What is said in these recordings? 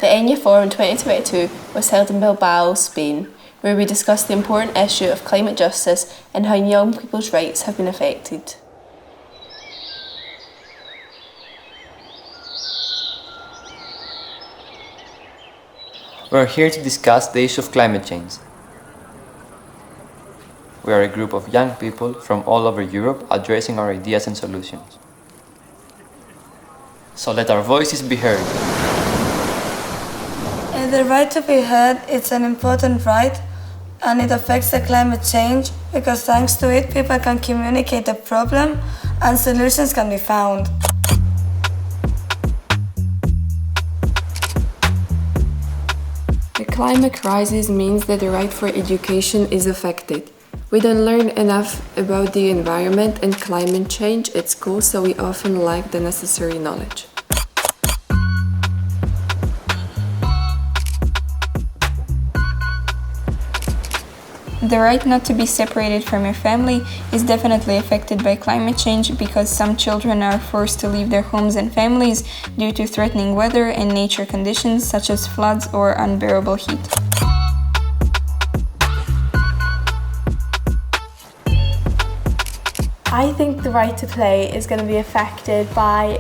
The ENYA Forum 2022 was held in Bilbao, Spain, where we discussed the important issue of climate justice and how young people's rights have been affected. We are here to discuss the issue of climate change. We are a group of young people from all over Europe addressing our ideas and solutions. So let our voices be heard. The right to be heard is an important right, and it affects the climate change because thanks to it people can communicate the problem and solutions can be found. The climate crisis means that the right for education is affected. We don't learn enough about the environment and climate change at school, so we often lack the necessary knowledge. The right not to be separated from your family is definitely affected by climate change because some children are forced to leave their homes and families due to threatening weather and nature conditions such as floods or unbearable heat. I think the right to play is going to be affected by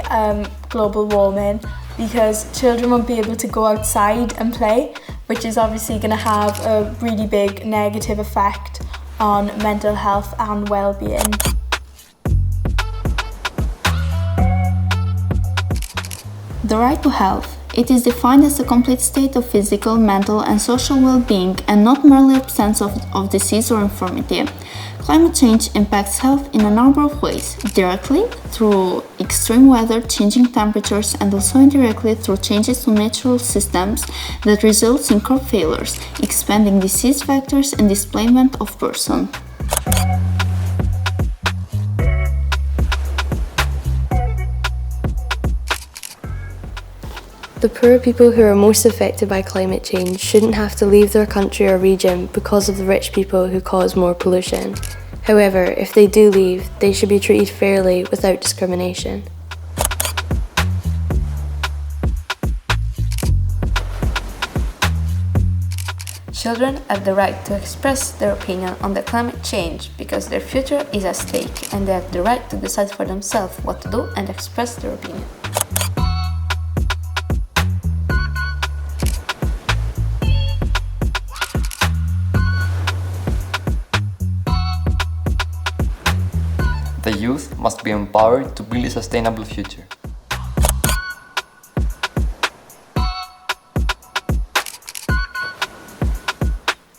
global warming because children won't be able to go outside and play, which is obviously going to have a really big negative effect on mental health and well-being. The right to health. It is defined as a complete state of physical, mental and social well-being and not merely absence of disease or infirmity. Climate change impacts health in a number of ways, directly through extreme weather, changing temperatures, and also indirectly through changes to natural systems that results in crop failures, expanding disease vectors and displacement of person. The poor people who are most affected by climate change shouldn't have to leave their country or region because of the rich people who cause more pollution. However, if they do leave, they should be treated fairly without discrimination. Children have the right to express their opinion on the climate change because their future is at stake and they have the right to decide for themselves what to do and express their opinion. The youth must be empowered to build a sustainable future.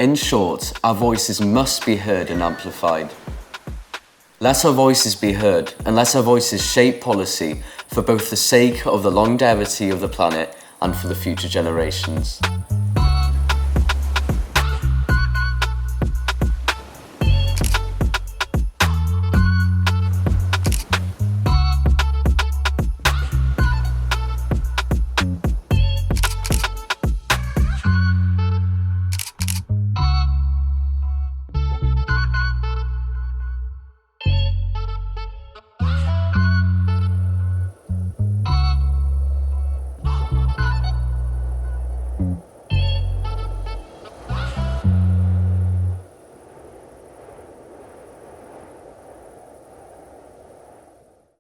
In short, our voices must be heard and amplified. Let our voices be heard and let our voices shape policy for both the sake of the longevity of the planet and for the future generations.